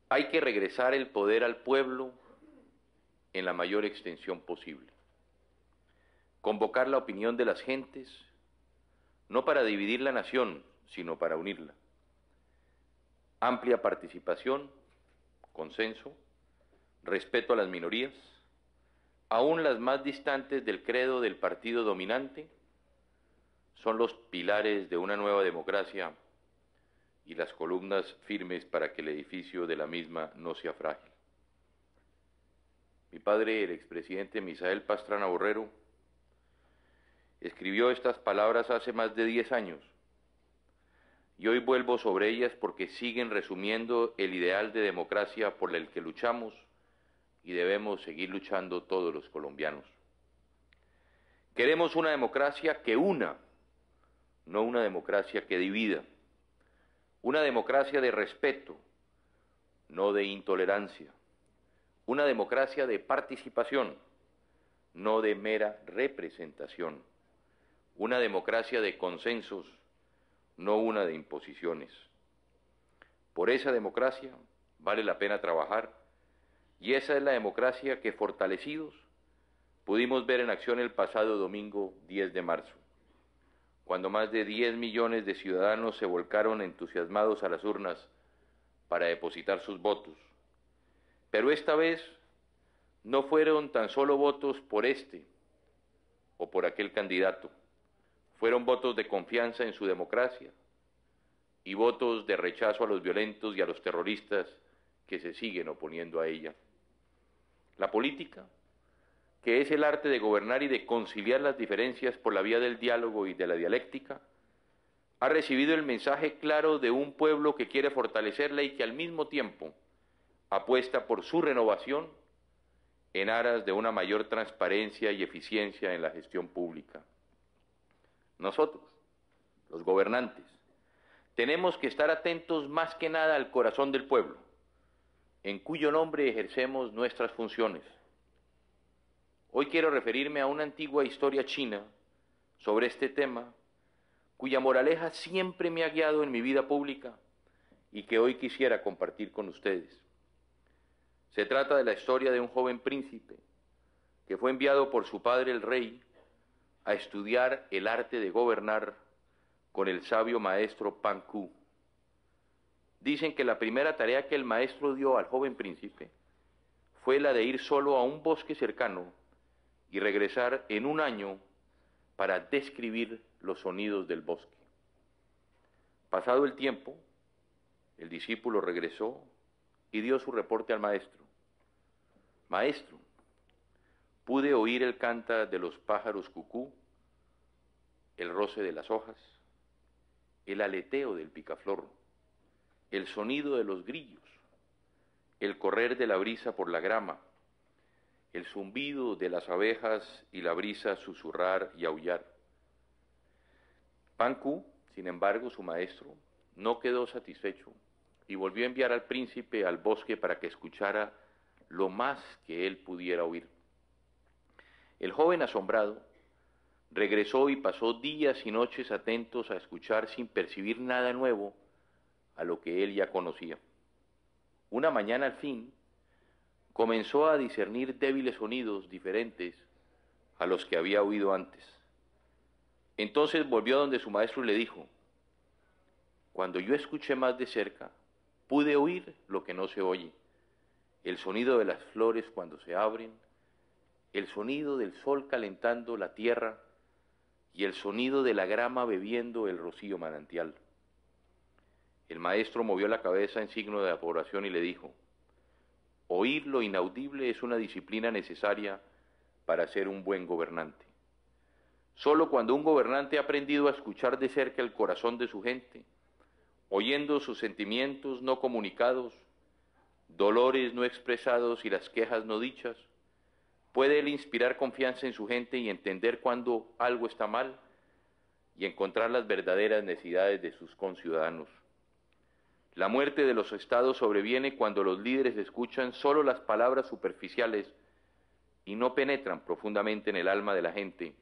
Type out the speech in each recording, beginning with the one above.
Hay que regresar el poder al pueblo en la mayor extensión posible. Convocar la opinión de las gentes, no para dividir la nación, sino para unirla. Amplia participación, consenso, respeto a las minorías, aún las más distantes del credo del partido dominante, son los pilares de una nueva democracia y las columnas firmes para que el edificio de la misma no sea frágil. Mi padre, el expresidente Misael Pastrana Borrero, escribió estas palabras hace más de 10 años, y hoy vuelvo sobre ellas porque siguen resumiendo el ideal de democracia por el que luchamos y debemos seguir luchando todos los colombianos. Queremos una democracia que una, no una democracia que divida, una democracia de respeto, no de intolerancia, una democracia de participación, no de mera representación, una democracia de consensos, no una de imposiciones. Por esa democracia vale la pena trabajar, y esa es la democracia que, fortalecidos, pudimos ver en acción el pasado domingo 10 de marzo, cuando más de 10 millones de ciudadanos se volcaron entusiasmados a las urnas para depositar sus votos. Pero esta vez no fueron tan solo votos por este o por aquel candidato, fueron votos de confianza en su democracia y votos de rechazo a los violentos y a los terroristas que se siguen oponiendo a ella. La política, que es el arte de gobernar y de conciliar las diferencias por la vía del diálogo y de la dialéctica, ha recibido el mensaje claro de un pueblo que quiere fortalecerla y que al mismo tiempo apuesta por su renovación en aras de una mayor transparencia y eficiencia en la gestión pública. Nosotros, los gobernantes, tenemos que estar atentos más que nada al corazón del pueblo, en cuyo nombre ejercemos nuestras funciones. Hoy quiero referirme a una antigua historia china sobre este tema, cuya moraleja siempre me ha guiado en mi vida pública y que hoy quisiera compartir con ustedes. Se trata de la historia de un joven príncipe que fue enviado por su padre el rey a estudiar el arte de gobernar con el sabio maestro Pan Ku. Dicen que la primera tarea que el maestro dio al joven príncipe fue la de ir solo a un bosque cercano y regresar en un año para describir los sonidos del bosque. Pasado el tiempo, el discípulo regresó y dio su reporte al maestro. Maestro, pude oír el canta de los pájaros cucú, el roce de las hojas, el aleteo del picaflor, el sonido de los grillos, el correr de la brisa por la grama, el zumbido de las abejas y la brisa susurrar y aullar. Pan Ku, sin embargo, su maestro, no quedó satisfecho y volvió a enviar al príncipe al bosque para que escuchara lo más que él pudiera oír. El joven, asombrado, regresó y pasó días y noches atentos a escuchar sin percibir nada nuevo a lo que él ya conocía. Una mañana, al fin, comenzó a discernir débiles sonidos diferentes a los que había oído antes. Entonces volvió a donde su maestro y le dijo: cuando yo escuché más de cerca, pude oír lo que no se oye, el sonido de las flores cuando se abren, el sonido del sol calentando la tierra y el sonido de la grama bebiendo el rocío manantial. El maestro movió la cabeza en signo de aprobación y le dijo: oír lo inaudible es una disciplina necesaria para ser un buen gobernante. Solo cuando un gobernante ha aprendido a escuchar de cerca el corazón de su gente, oyendo sus sentimientos no comunicados, dolores no expresados y las quejas no dichas, puede él inspirar confianza en su gente y entender cuando algo está mal y encontrar las verdaderas necesidades de sus conciudadanos. La muerte de los estados sobreviene cuando los líderes escuchan solo las palabras superficiales y no penetran profundamente en el alma de la gente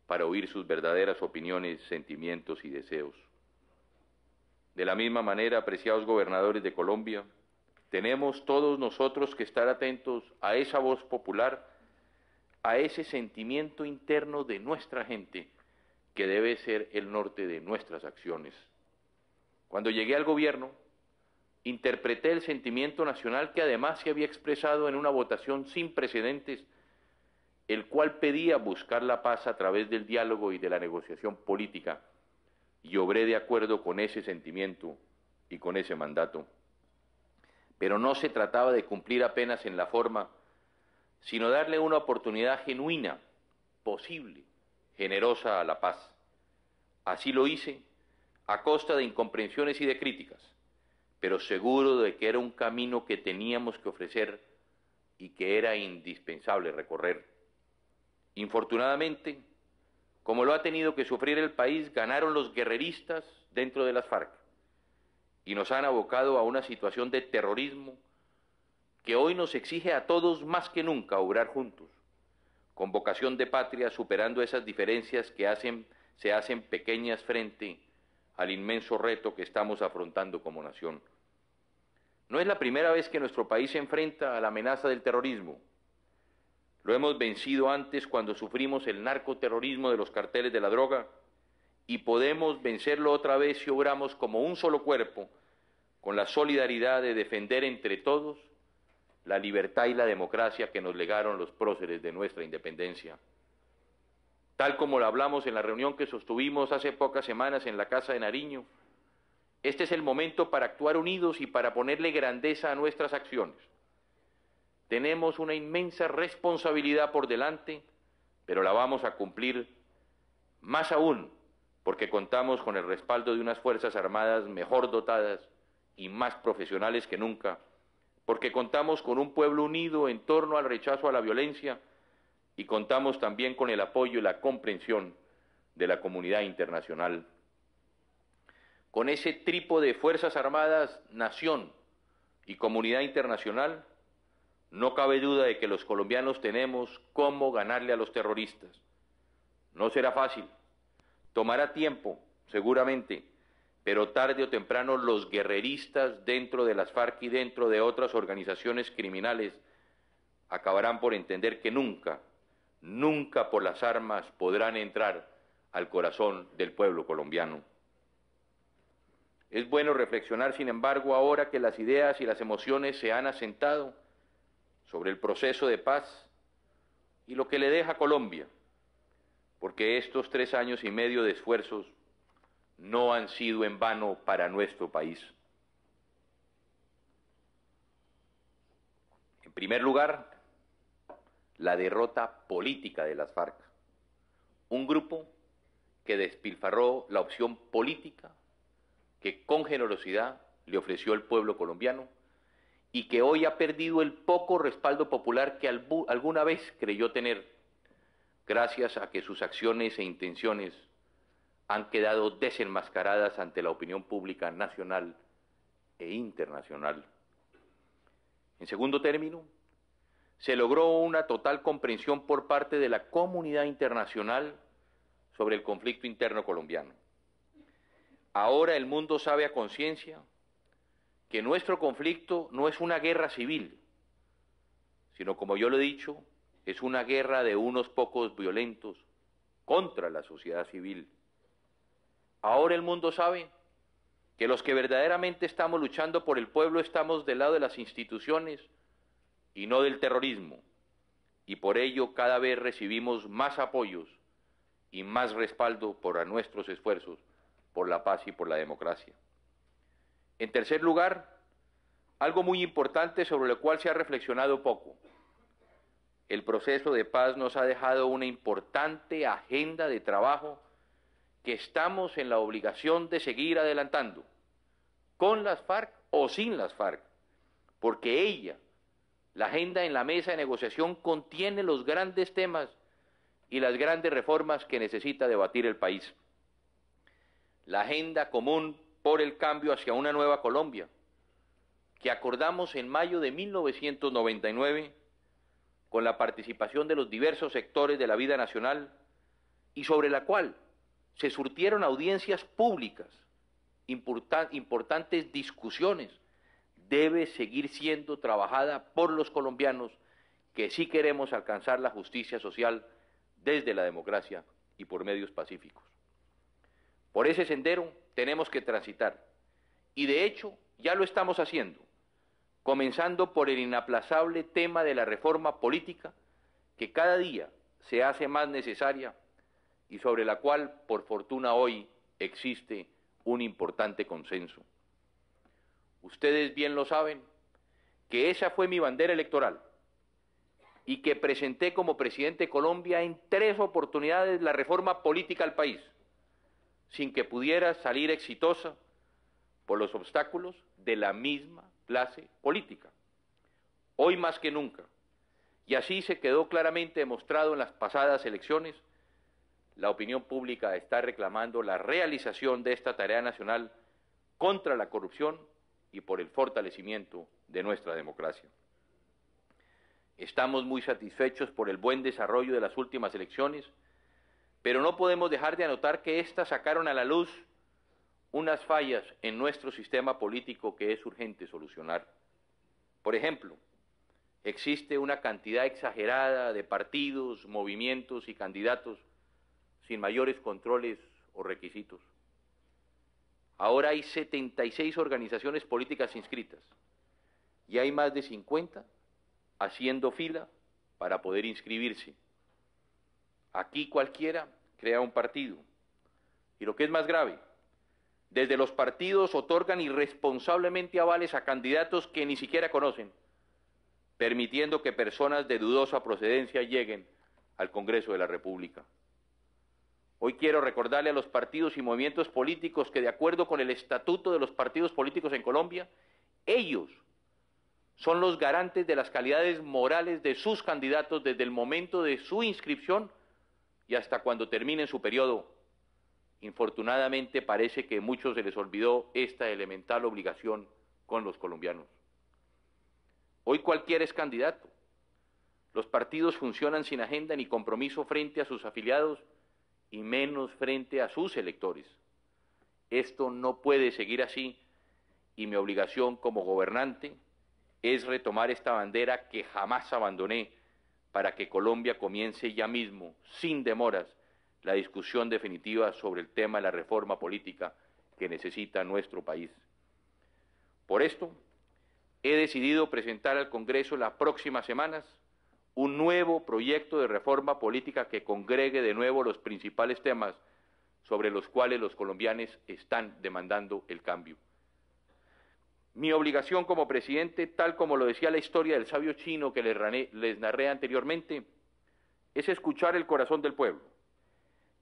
para oír sus verdaderas opiniones, sentimientos y deseos. De la misma manera, apreciados gobernadores de Colombia, tenemos todos nosotros que estar atentos a esa voz popular, a ese sentimiento interno de nuestra gente, que debe ser el norte de nuestras acciones. Cuando llegué al gobierno, interpreté el sentimiento nacional que además se había expresado en una votación sin precedentes, el cual pedía buscar la paz a través del diálogo y de la negociación política, y obré de acuerdo con ese sentimiento y con ese mandato. Pero no se trataba de cumplir apenas en la forma, sino darle una oportunidad genuina, posible, generosa a la paz. Así lo hice, a costa de incomprensiones y de críticas, pero seguro de que era un camino que teníamos que ofrecer y que era indispensable recorrer. Infortunadamente, como lo ha tenido que sufrir el país, ganaron los guerreristas dentro de las FARC y nos han abocado a una situación de terrorismo que hoy nos exige a todos más que nunca obrar juntos, con vocación de patria, superando esas diferencias que se hacen pequeñas frente al inmenso reto que estamos afrontando como nación. No es la primera vez que nuestro país se enfrenta a la amenaza del terrorismo. Lo hemos vencido antes cuando sufrimos el narcoterrorismo de los carteles de la droga y podemos vencerlo otra vez si obramos como un solo cuerpo, con la solidaridad de defender entre todos la libertad y la democracia que nos legaron los próceres de nuestra independencia. Tal como lo hablamos en la reunión que sostuvimos hace pocas semanas en la Casa de Nariño, este es el momento para actuar unidos y para ponerle grandeza a nuestras acciones. Tenemos una inmensa responsabilidad por delante, pero la vamos a cumplir más aún, porque contamos con el respaldo de unas Fuerzas Armadas mejor dotadas y más profesionales que nunca, porque contamos con un pueblo unido en torno al rechazo a la violencia y contamos también con el apoyo y la comprensión de la comunidad internacional. Con ese trípode de Fuerzas Armadas, nación y comunidad internacional, no cabe duda de que los colombianos tenemos cómo ganarle a los terroristas. No será fácil, tomará tiempo, seguramente, pero tarde o temprano los guerreristas dentro de las FARC y dentro de otras organizaciones criminales acabarán por entender que nunca, nunca por las armas podrán entrar al corazón del pueblo colombiano. Es bueno reflexionar, sin embargo, ahora que las ideas y las emociones se han asentado sobre el proceso de paz y lo que le deja a Colombia, porque estos 3 años y medio de esfuerzos no han sido en vano para nuestro país. En primer lugar, la derrota política de las FARC, un grupo que despilfarró la opción política que con generosidad le ofreció el pueblo colombiano y que hoy ha perdido el poco respaldo popular que alguna vez creyó tener, gracias a que sus acciones e intenciones han quedado desenmascaradas ante la opinión pública nacional e internacional. En segundo término, se logró una total comprensión por parte de la comunidad internacional sobre el conflicto interno colombiano. Ahora el mundo sabe a conciencia que nuestro conflicto no es una guerra civil, sino, como yo lo he dicho, es una guerra de unos pocos violentos contra la sociedad civil. Ahora el mundo sabe que los que verdaderamente estamos luchando por el pueblo estamos del lado de las instituciones y no del terrorismo, y por ello cada vez recibimos más apoyos y más respaldo por nuestros esfuerzos por la paz y por la democracia. En tercer lugar, algo muy importante sobre lo cual se ha reflexionado poco. El proceso de paz nos ha dejado una importante agenda de trabajo que estamos en la obligación de seguir adelantando, con las FARC o sin las FARC, porque ella, la agenda en la mesa de negociación, contiene los grandes temas y las grandes reformas que necesita debatir el país. La agenda común por el cambio hacia una nueva Colombia, que acordamos en mayo de 1999 con la participación de los diversos sectores de la vida nacional y sobre la cual se surtieron audiencias públicas, importantes discusiones, debe seguir siendo trabajada por los colombianos que sí queremos alcanzar la justicia social desde la democracia y por medios pacíficos. Por ese sendero tenemos que transitar, y de hecho ya lo estamos haciendo, comenzando por el inaplazable tema de la reforma política, que cada día se hace más necesaria y sobre la cual, por fortuna, hoy existe un importante consenso. Ustedes bien lo saben, que esa fue mi bandera electoral y que presenté como presidente de Colombia en 3 oportunidades la reforma política al país, sin que pudiera salir exitosa por los obstáculos de la misma clase política. Hoy más que nunca, y así se quedó claramente demostrado en las pasadas elecciones, la opinión pública está reclamando la realización de esta tarea nacional contra la corrupción y por el fortalecimiento de nuestra democracia. Estamos muy satisfechos por el buen desarrollo de las últimas elecciones, pero no podemos dejar de anotar que éstas sacaron a la luz unas fallas en nuestro sistema político que es urgente solucionar. Por ejemplo, existe una cantidad exagerada de partidos, movimientos y candidatos sin mayores controles o requisitos. Ahora hay 76 organizaciones políticas inscritas y hay más de 50 haciendo fila para poder inscribirse. Aquí cualquiera crea un partido. Y lo que es más grave, desde los partidos otorgan irresponsablemente avales a candidatos que ni siquiera conocen, permitiendo que personas de dudosa procedencia lleguen al Congreso de la República. Hoy quiero recordarle a los partidos y movimientos políticos que, de acuerdo con el Estatuto de los Partidos Políticos en Colombia, ellos son los garantes de las calidades morales de sus candidatos desde el momento de su inscripción y hasta cuando terminen su periodo. Infortunadamente parece que a muchos se les olvidó esta elemental obligación con los colombianos. Hoy cualquiera es candidato. Los partidos funcionan sin agenda ni compromiso frente a sus afiliados y menos frente a sus electores. Esto no puede seguir así y mi obligación como gobernante es retomar esta bandera que jamás abandoné para que Colombia comience ya mismo, sin demoras, la discusión definitiva sobre el tema de la reforma política que necesita nuestro país. Por esto, he decidido presentar al Congreso en las próximas semanas un nuevo proyecto de reforma política que congregue de nuevo los principales temas sobre los cuales los colombianos están demandando el cambio. Mi obligación como presidente, tal como lo decía la historia del sabio chino que les narré anteriormente, es escuchar el corazón del pueblo.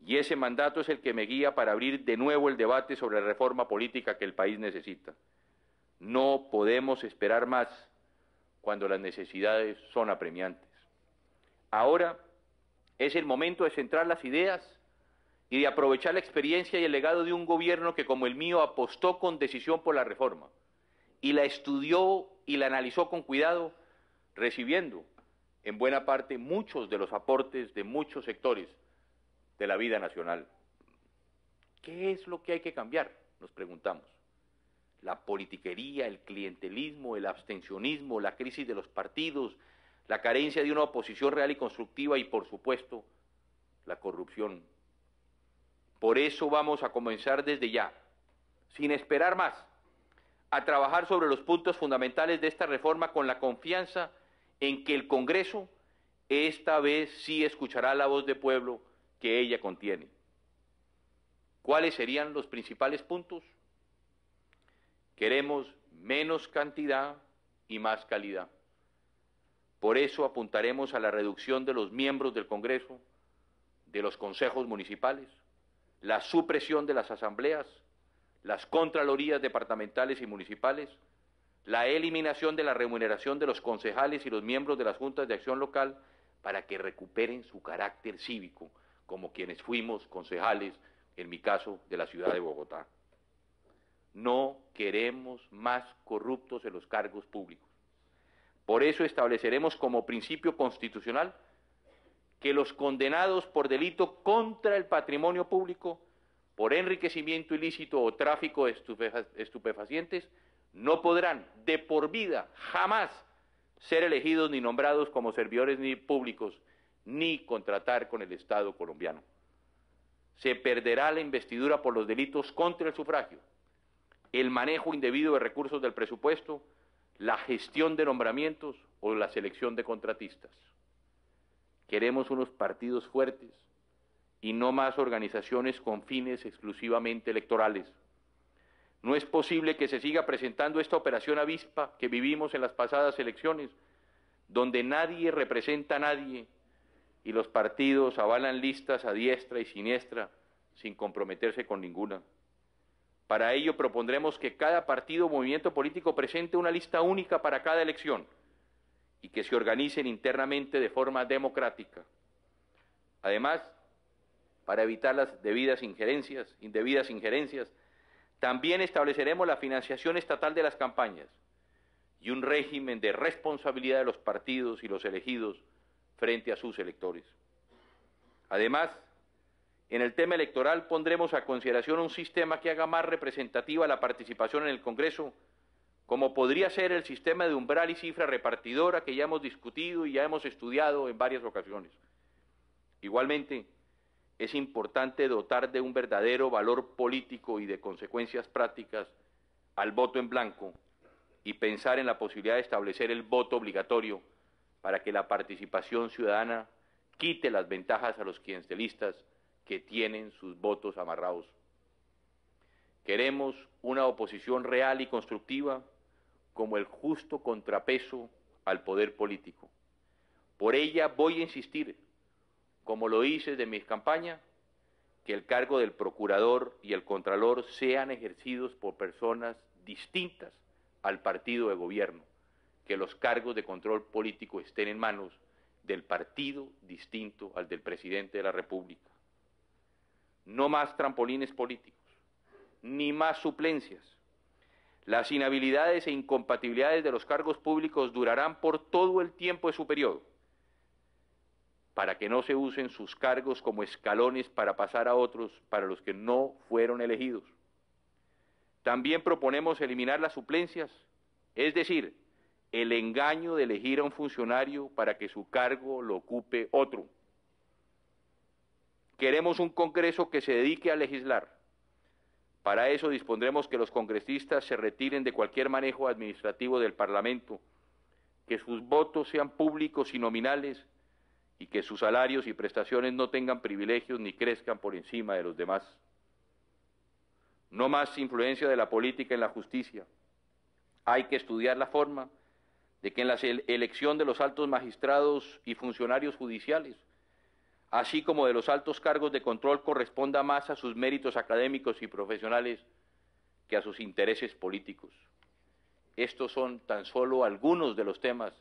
Y ese mandato es el que me guía para abrir de nuevo el debate sobre la reforma política que el país necesita. No podemos esperar más cuando las necesidades son apremiantes. Ahora es el momento de centrar las ideas y de aprovechar la experiencia y el legado de un gobierno que, como el mío, apostó con decisión por la reforma y la estudió y la analizó con cuidado, recibiendo en buena parte muchos de los aportes de muchos sectores de la vida nacional. ¿Qué es lo que hay que cambiar?, nos preguntamos. La politiquería, el clientelismo, el abstencionismo, la crisis de los partidos, la carencia de una oposición real y constructiva y, por supuesto, la corrupción. Por eso vamos a comenzar desde ya, sin esperar más, a trabajar sobre los puntos fundamentales de esta reforma con la confianza en que el Congreso esta vez sí escuchará la voz del pueblo que ella contiene. ¿Cuáles serían los principales puntos? Queremos menos cantidad y más calidad. Por eso apuntaremos a la reducción de los miembros del Congreso, de los consejos municipales, la supresión de las asambleas, las contralorías departamentales y municipales, la eliminación de la remuneración de los concejales y los miembros de las juntas de acción local para que recuperen su carácter cívico, como quienes fuimos concejales, en mi caso, de la ciudad de Bogotá. No queremos más corruptos en los cargos públicos. Por eso estableceremos como principio constitucional que los condenados por delito contra el patrimonio público, por enriquecimiento ilícito o tráfico de estupefacientes, no podrán de por vida jamás ser elegidos ni nombrados como servidores ni públicos, ni contratar con el Estado colombiano. Se perderá la investidura por los delitos contra el sufragio, el manejo indebido de recursos del presupuesto, la gestión de nombramientos o la selección de contratistas. Queremos unos partidos fuertes y no más organizaciones con fines exclusivamente electorales. No es posible que se siga presentando esta operación avispa que vivimos en las pasadas elecciones, donde nadie representa a nadie y los partidos avalan listas a diestra y siniestra sin comprometerse con ninguna. Para ello propondremos que cada partido o movimiento político presente una lista única para cada elección y que se organicen internamente de forma democrática. Además, para evitar las indebidas injerencias, también estableceremos la financiación estatal de las campañas y un régimen de responsabilidad de los partidos y los elegidos frente a sus electores. Además, en el tema electoral pondremos a consideración un sistema que haga más representativa la participación en el Congreso, como podría ser el sistema de umbral y cifra repartidora que ya hemos discutido y ya hemos estudiado en varias ocasiones. Igualmente, es importante dotar de un verdadero valor político y de consecuencias prácticas al voto en blanco y pensar en la posibilidad de establecer el voto obligatorio para que la participación ciudadana quite las ventajas a los clientelistas que tienen sus votos amarrados. Queremos una oposición real y constructiva como el justo contrapeso al poder político. Por ella voy a insistir, como lo hice desde mi campaña, que el cargo del procurador y el contralor sean ejercidos por personas distintas al partido de gobierno, que los cargos de control político estén en manos del partido distinto al del presidente de la República. No más trampolines políticos, ni más suplencias. Las inhabilidades e incompatibilidades de los cargos públicos durarán por todo el tiempo de su periodo, para que no se usen sus cargos como escalones para pasar a otros para los que no fueron elegidos. También proponemos eliminar las suplencias, es decir, el engaño de elegir a un funcionario para que su cargo lo ocupe otro. Queremos un Congreso que se dedique a legislar. Para eso dispondremos que los congresistas se retiren de cualquier manejo administrativo del Parlamento, que sus votos sean públicos y nominales y que sus salarios y prestaciones no tengan privilegios ni crezcan por encima de los demás. No más influencia de la política en la justicia. Hay que estudiar la forma de que en la elección de los altos magistrados y funcionarios judiciales, así como de los altos cargos de control, corresponda más a sus méritos académicos y profesionales que a sus intereses políticos. Estos son tan solo algunos de los temas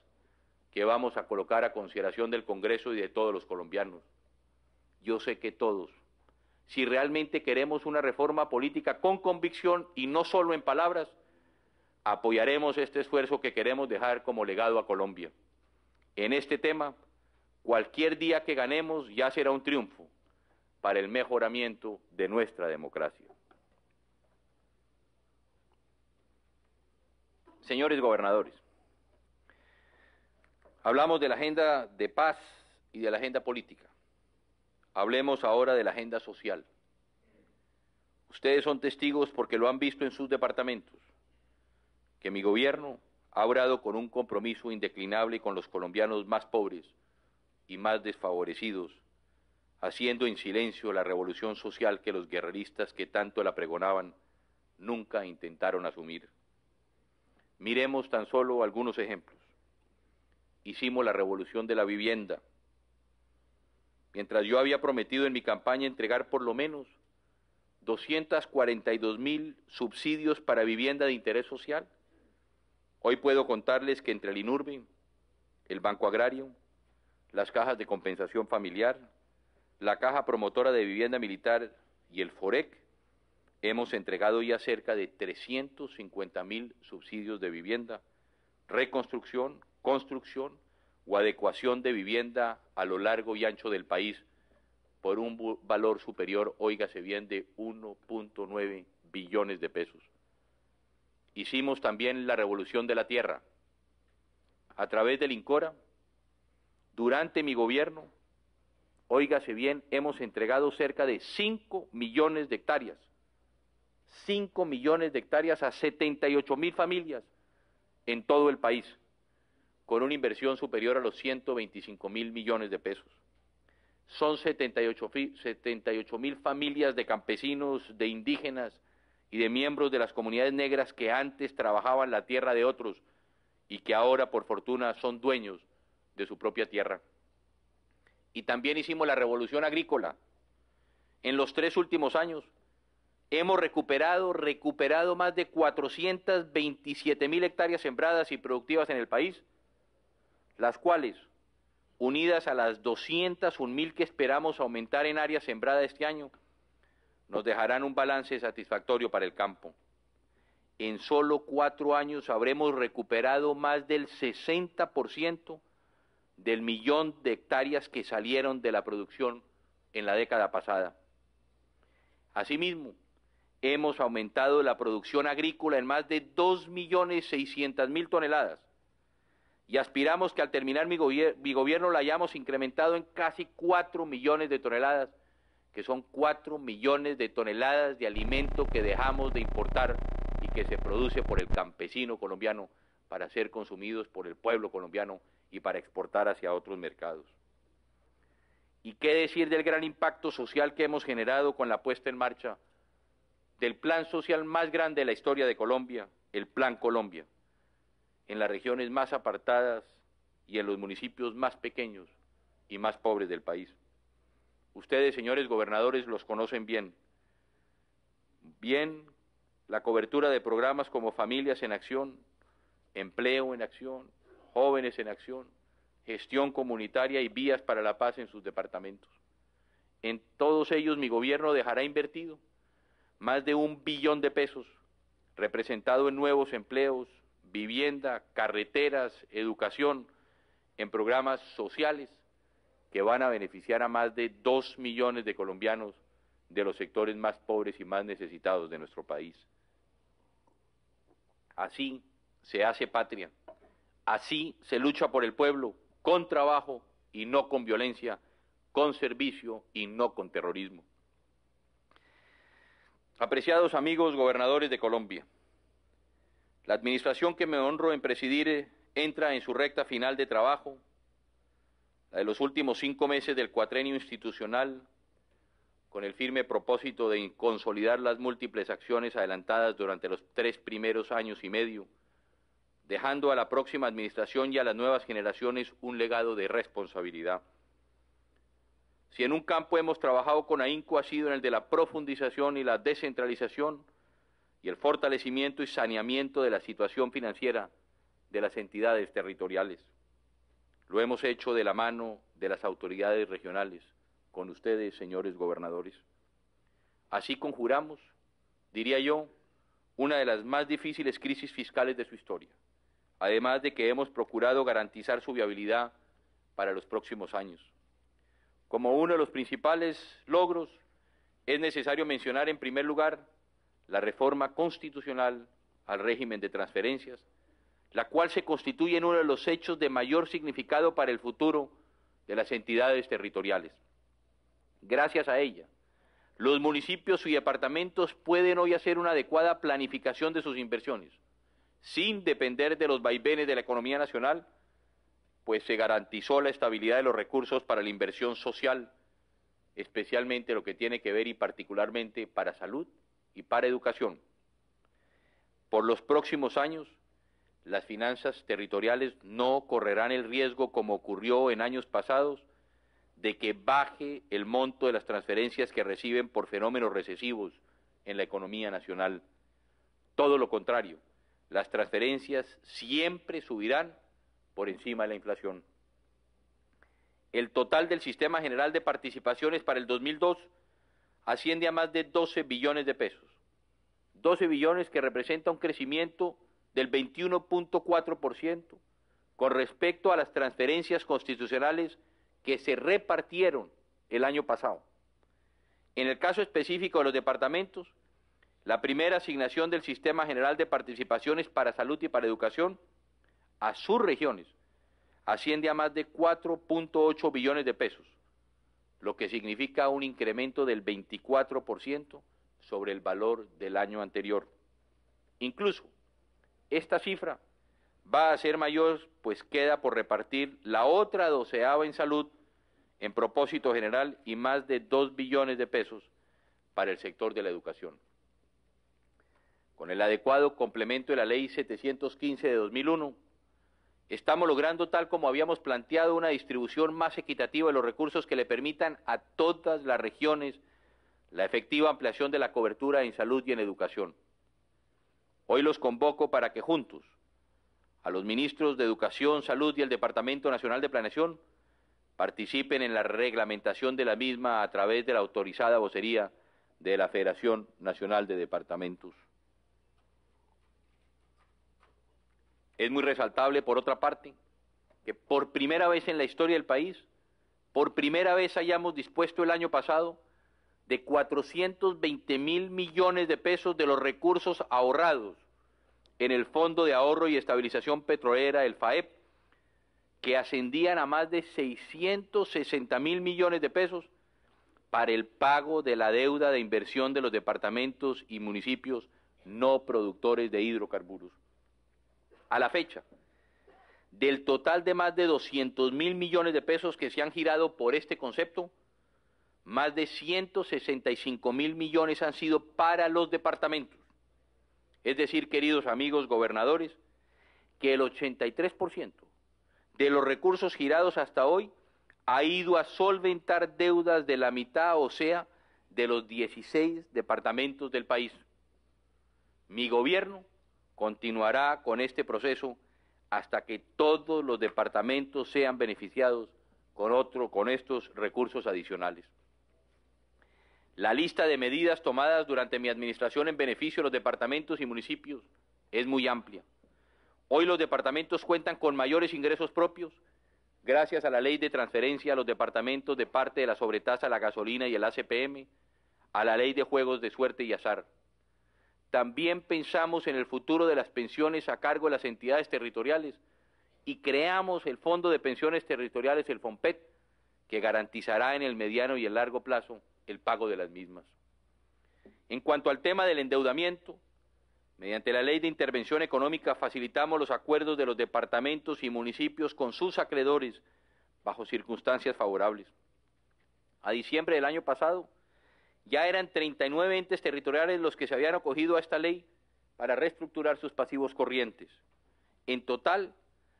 que vamos a colocar a consideración del Congreso y de todos los colombianos. Yo sé que todos, si realmente queremos una reforma política con convicción y no solo en palabras, apoyaremos este esfuerzo que queremos dejar como legado a Colombia. En este tema, cualquier día que ganemos ya será un triunfo para el mejoramiento de nuestra democracia. Señores gobernadores, hablamos de la agenda de paz y de la agenda política. Hablemos ahora de la agenda social. Ustedes son testigos porque lo han visto en sus departamentos, que mi gobierno ha obrado con un compromiso indeclinable con los colombianos más pobres y más desfavorecidos, haciendo en silencio la revolución social que los guerreristas que tanto la pregonaban nunca intentaron asumir. Miremos tan solo algunos ejemplos. Hicimos la revolución de la vivienda. Mientras yo había prometido en mi campaña entregar por lo menos 242.000 subsidios para vivienda de interés social, hoy puedo contarles que entre el INURBE, el Banco Agrario, las cajas de compensación familiar, la Caja Promotora de Vivienda Militar y el FOREC, hemos entregado ya cerca de 350.000 subsidios de vivienda, reconstrucción, construcción o adecuación de vivienda a lo largo y ancho del país por un valor superior, óigase bien, de 1.9 billones de pesos. hicimos también la revolución de la tierra. A través del INCORA, durante mi gobierno, óigase bien, hemos entregado cerca de 5 millones de hectáreas. 5 millones de hectáreas a 78.000 familias en todo el país, con una inversión superior a los 125.000 millones de pesos. Son 78.000 familias de campesinos, de indígenas y de miembros de las comunidades negras que antes trabajaban la tierra de otros y que ahora, por fortuna, son dueños de su propia tierra. Y también hicimos la revolución agrícola. En los 3 últimos años hemos recuperado más de 427.000 hectáreas sembradas y productivas en el país, las cuales, unidas a las 201.000 que esperamos aumentar en área sembrada este año, nos dejarán un balance satisfactorio para el campo. En solo 4 años habremos recuperado más del 60% del millón de hectáreas que salieron de la producción en la década pasada. Asimismo, hemos aumentado la producción agrícola en más de 2.600.000 toneladas y aspiramos que al terminar mi gobierno la hayamos incrementado en casi 4 millones de toneladas, que son 4 millones de toneladas de alimento que dejamos de importar y que se produce por el campesino colombiano para ser consumidos por el pueblo colombiano y para exportar hacia otros mercados. ¿Y qué decir del gran impacto social que hemos generado con la puesta en marcha del plan social más grande de la historia de Colombia, el Plan Colombia, en las regiones más apartadas y en los municipios más pequeños y más pobres del país? Ustedes, señores gobernadores, los conocen bien. Bien, la cobertura de programas como Familias en Acción, Empleo en Acción, Jóvenes en Acción, Gestión Comunitaria y Vías para la Paz en sus departamentos. En todos ellos mi gobierno dejará invertido más de 1 billón de pesos, representado en nuevos empleos, vivienda, carreteras, educación, en programas sociales que van a beneficiar a más de 2 millones de colombianos de los sectores más pobres y más necesitados de nuestro país. Así se hace patria, así se lucha por el pueblo, con trabajo y no con violencia, con servicio y no con terrorismo. Apreciados amigos gobernadores de Colombia, la administración que me honro en presidir entra en su recta final de trabajo, la de los últimos 5 meses del cuatrenio institucional, con el firme propósito de consolidar las múltiples acciones adelantadas durante los 3 primeros años y medio, dejando a la próxima administración y a las nuevas generaciones un legado de responsabilidad. Si en un campo hemos trabajado con ahínco ha sido en el de la profundización y la descentralización y el fortalecimiento y saneamiento de la situación financiera de las entidades territoriales. Lo hemos hecho de la mano de las autoridades regionales, con ustedes, señores gobernadores. Así conjuramos, diría yo, una de las más difíciles crisis fiscales de su historia, además de que hemos procurado garantizar su viabilidad para los próximos años. Como uno de los principales logros, es necesario mencionar en primer lugar la reforma constitucional al régimen de transferencias, la cual se constituye en uno de los hechos de mayor significado para el futuro de las entidades territoriales. Gracias a ella, los municipios y departamentos pueden hoy hacer una adecuada planificación de sus inversiones, sin depender de los vaivenes de la economía nacional, pues se garantizó la estabilidad de los recursos para la inversión social, especialmente lo que tiene que ver y particularmente para salud y para educación. Por los próximos años, las finanzas territoriales no correrán el riesgo, como ocurrió en años pasados, de que baje el monto de las transferencias que reciben por fenómenos recesivos en la economía nacional. Todo lo contrario, las transferencias siempre subirán por encima de la inflación. El total del Sistema General de Participaciones para el 2002 asciende a más de 12 billones de pesos. 12 billones que representa un crecimiento del 21.4% con respecto a las transferencias constitucionales que se repartieron el año pasado. En el caso específico de los departamentos, La primera asignación del Sistema General de Participaciones para Salud y para Educación a sus regiones asciende a más de 4.8 billones de pesos, lo que significa un incremento del 24% sobre el valor del año anterior. Incluso, esta cifra va a ser mayor, pues queda por repartir la otra 12ª en salud en propósito general y más de 2 billones de pesos para el sector de la educación. Con el adecuado complemento de la Ley 715 de 2001, estamos logrando, tal como habíamos planteado, una distribución más equitativa de los recursos que le permitan a todas las regiones la efectiva ampliación de la cobertura en salud y en educación. Hoy los convoco para que juntos, a los ministros de Educación, Salud y el Departamento Nacional de Planeación, participen en la reglamentación de la misma a través de la autorizada vocería de la Federación Nacional de Departamentos. Es muy resaltable, por otra parte, que por primera vez en la historia del país, por primera vez hayamos dispuesto el año pasado de 420.000 millones de pesos de los recursos ahorrados en el Fondo de Ahorro y Estabilización Petrolera, el FAEP, que ascendían a más de 660.000 millones de pesos para el pago de la deuda de inversión de los departamentos y municipios no productores de hidrocarburos. A la fecha, del total de más de 200.000 millones de pesos que se han girado por este concepto, más de 165.000 millones han sido para los departamentos. Es decir, queridos amigos gobernadores, que el 83% de los recursos girados hasta hoy ha ido a solventar deudas de la mitad, o sea, de los 16 departamentos del país. Mi gobierno continuará con este proceso hasta que todos los departamentos sean beneficiados con estos recursos adicionales. La lista de medidas tomadas durante mi administración en beneficio de los departamentos y municipios es muy amplia. Hoy los departamentos cuentan con mayores ingresos propios gracias a la ley de transferencia a los departamentos de parte de la sobretasa a la gasolina y el ACPM, a la ley de juegos de suerte y azar. También pensamos en el futuro de las pensiones a cargo de las entidades territoriales y creamos el Fondo de Pensiones Territoriales, el FONPET, que garantizará en el mediano y el largo plazo el pago de las mismas. En cuanto al tema del endeudamiento, mediante la Ley de Intervención Económica facilitamos los acuerdos de los departamentos y municipios con sus acreedores bajo circunstancias favorables. A diciembre del año pasado, ya eran 39 entes territoriales los que se habían acogido a esta ley para reestructurar sus pasivos corrientes. En total,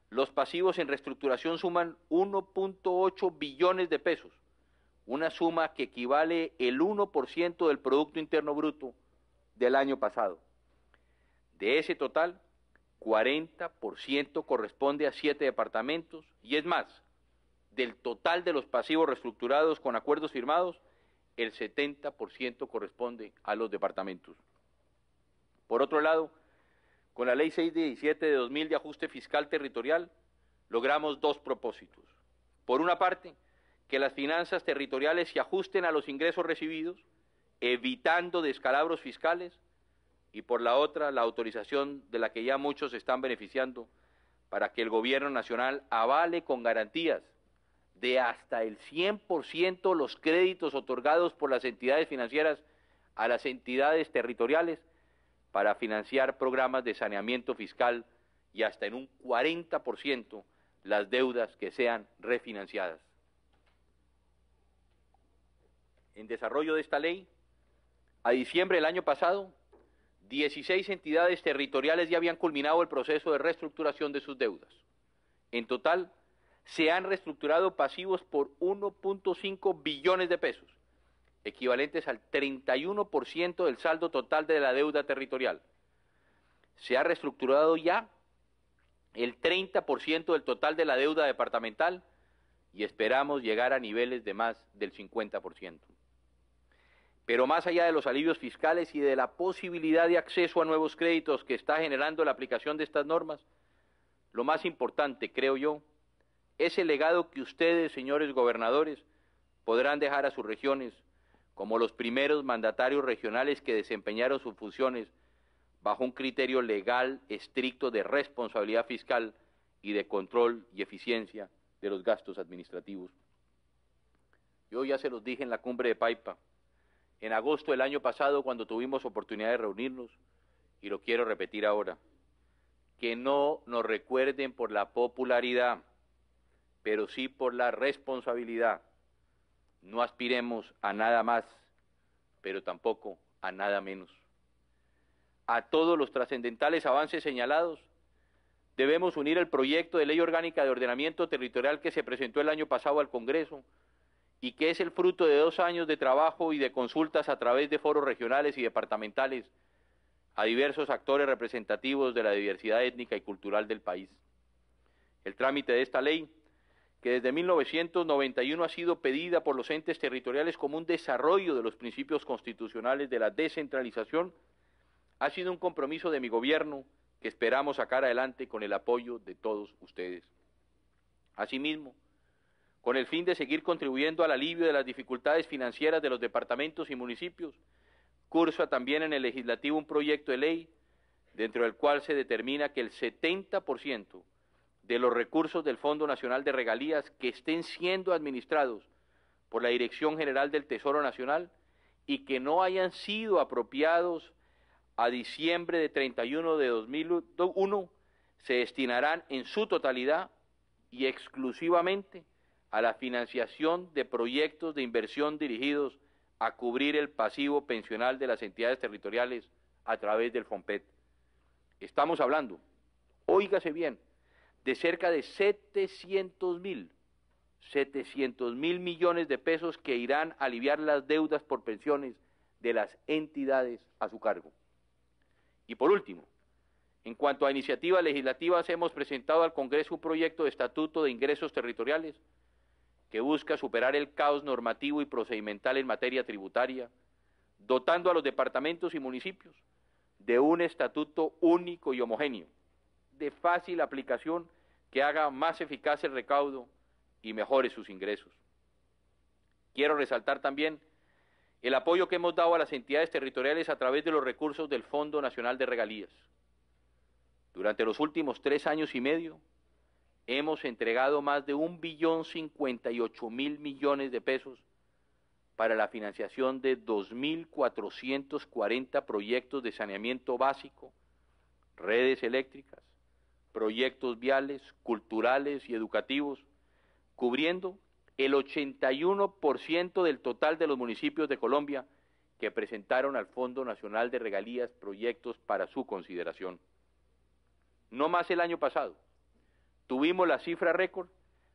los pasivos en reestructuración suman 1.8 billones de pesos, una suma que equivale el 1% del Producto Interno Bruto del año pasado. De ese total, 40% corresponde a 7 departamentos y es más, del total de los pasivos reestructurados con acuerdos firmados, el 70% corresponde a los departamentos. Por otro lado, con la Ley 617 de 2000 de ajuste fiscal territorial, logramos dos propósitos. Por una parte, que las finanzas territoriales se ajusten a los ingresos recibidos, evitando descalabros fiscales, y por la otra, la autorización de la que ya muchos se están beneficiando para que el gobierno nacional avale con garantías de hasta el 100% los créditos otorgados por las entidades financieras a las entidades territoriales para financiar programas de saneamiento fiscal y hasta en un 40% las deudas que sean refinanciadas. En desarrollo de esta ley, a diciembre del año pasado, 16 entidades territoriales ya habían culminado el proceso de reestructuración de sus deudas. En total, se han reestructurado pasivos por 1.5 billones de pesos, equivalentes al 31% del saldo total de la deuda territorial. Se ha reestructurado ya el 30% del total de la deuda departamental y esperamos llegar a niveles de más del 50%. Pero más allá de los alivios fiscales y de la posibilidad de acceso a nuevos créditos que está generando la aplicación de estas normas, lo más importante, creo yo, es el legado que ustedes, señores gobernadores, podrán dejar a sus regiones como los primeros mandatarios regionales que desempeñaron sus funciones bajo un criterio legal estricto de responsabilidad fiscal y de control y eficiencia de los gastos administrativos. Yo ya se los dije en la cumbre de Paipa, en agosto del año pasado, cuando tuvimos oportunidad de reunirnos, y lo quiero repetir ahora, que no nos recuerden por la popularidad, pero sí por la responsabilidad. No aspiremos a nada más, pero tampoco a nada menos. A todos los trascendentales avances señalados, debemos unir el proyecto de ley orgánica de ordenamiento territorial que se presentó el año pasado al Congreso y que es el fruto de 2 años de trabajo y de consultas a través de foros regionales y departamentales a diversos actores representativos de la diversidad étnica y cultural del país. El trámite de esta ley, que desde 1991 ha sido pedida por los entes territoriales como un desarrollo de los principios constitucionales de la descentralización, ha sido un compromiso de mi gobierno que esperamos sacar adelante con el apoyo de todos ustedes. Asimismo, con el fin de seguir contribuyendo al alivio de las dificultades financieras de los departamentos y municipios, cursa también en el legislativo un proyecto de ley dentro del cual se determina que el 70% de los recursos del Fondo Nacional de Regalías que estén siendo administrados por la Dirección General del Tesoro Nacional y que no hayan sido apropiados a diciembre de 31 de 2001 se destinarán en su totalidad y exclusivamente a la financiación de proyectos de inversión dirigidos a cubrir el pasivo pensional de las entidades territoriales a través del FOMPET. Estamos hablando, óigase bien, de cerca de 700.000 millones de pesos que irán a aliviar las deudas por pensiones de las entidades a su cargo. Y por último, en cuanto a iniciativas legislativas, hemos presentado al Congreso un proyecto de Estatuto de Ingresos Territoriales que busca superar el caos normativo y procedimental en materia tributaria, dotando a los departamentos y municipios de un estatuto único y homogéneo, de fácil aplicación que haga más eficaz el recaudo y mejore sus ingresos. Quiero resaltar también el apoyo que hemos dado a las entidades territoriales a través de los recursos del Fondo Nacional de Regalías. Durante los últimos 3 años y medio, hemos entregado más de 1.058.000 millones de pesos para la financiación de 2.440 proyectos de saneamiento básico, redes eléctricas, proyectos viales, culturales y educativos, cubriendo el 81% del total de los municipios de Colombia que presentaron al Fondo Nacional de Regalías proyectos para su consideración. No más el año pasado, tuvimos la cifra récord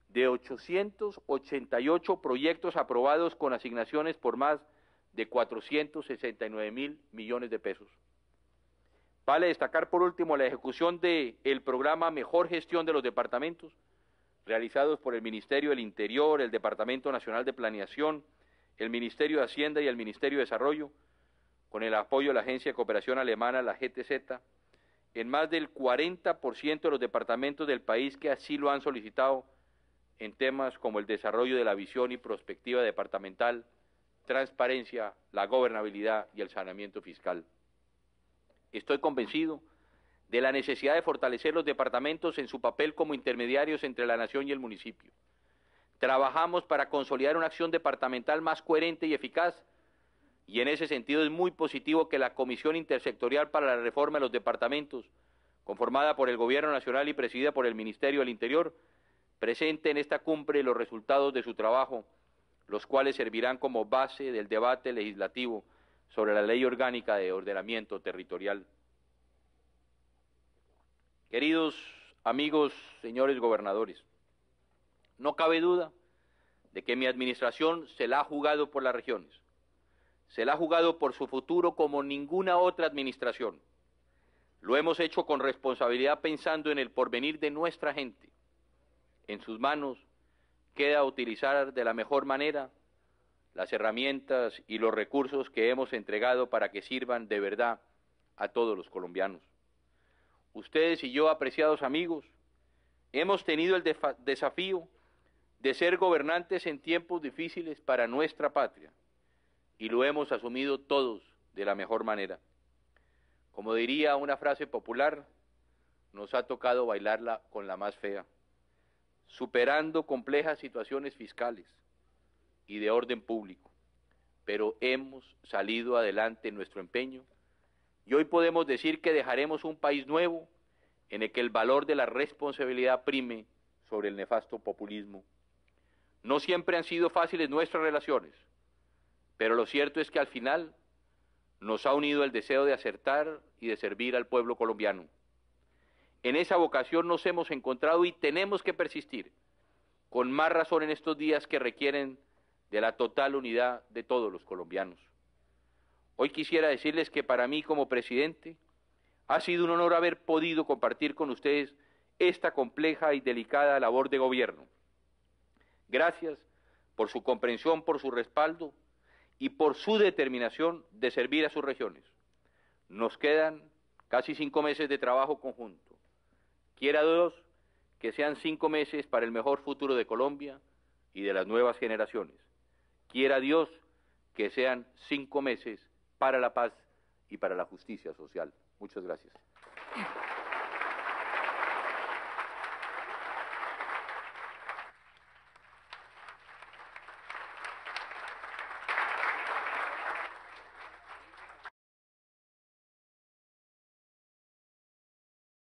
de 888 proyectos aprobados con asignaciones por más de 469.000 millones de pesos. Vale destacar por último la ejecución del programa Mejor Gestión de los Departamentos, realizados por el Ministerio del Interior, el Departamento Nacional de Planeación, el Ministerio de Hacienda y el Ministerio de Desarrollo, con el apoyo de la Agencia de Cooperación Alemana, la GTZ, en más del 40% de los departamentos del país que así lo han solicitado en temas como el desarrollo de la visión y prospectiva departamental, transparencia, la gobernabilidad y el saneamiento fiscal. Estoy convencido de la necesidad de fortalecer los departamentos en su papel como intermediarios entre la nación y el municipio. Trabajamos para consolidar una acción departamental más coherente y eficaz, y en ese sentido es muy positivo que la Comisión Intersectorial para la Reforma de los Departamentos, conformada por el Gobierno Nacional y presidida por el Ministerio del Interior, presente en esta cumbre los resultados de su trabajo, los cuales servirán como base del debate legislativo sobre la Ley Orgánica de Ordenamiento Territorial. Queridos amigos, señores gobernadores, no cabe duda de que mi administración se la ha jugado por las regiones, se la ha jugado por su futuro como ninguna otra administración. Lo hemos hecho con responsabilidad pensando en el porvenir de nuestra gente. En sus manos queda utilizar de la mejor manera las herramientas y los recursos que hemos entregado para que sirvan de verdad a todos los colombianos. Ustedes y yo, apreciados amigos, hemos tenido el desafío de ser gobernantes en tiempos difíciles para nuestra patria, y lo hemos asumido todos de la mejor manera. Como diría una frase popular, nos ha tocado bailarla con la más fea, superando complejas situaciones fiscales y de orden público, pero hemos salido adelante en nuestro empeño y hoy podemos decir que dejaremos un país nuevo en el que el valor de la responsabilidad prime sobre el nefasto populismo. No siempre han sido fáciles nuestras relaciones, pero lo cierto es que al final nos ha unido el deseo de acertar y de servir al pueblo colombiano. En esa vocación nos hemos encontrado y tenemos que persistir, con más razón en estos días que requieren de la total unidad de todos los colombianos. Hoy quisiera decirles que para mí como presidente ha sido un honor haber podido compartir con ustedes esta compleja y delicada labor de gobierno. Gracias por su comprensión, por su respaldo y por su determinación de servir a sus regiones. Nos quedan casi 5 meses de trabajo conjunto. Quiera Dios que sean 5 meses para el mejor futuro de Colombia y de las nuevas generaciones. Quiera Dios que sean 5 meses para la paz y para la justicia social. Muchas gracias.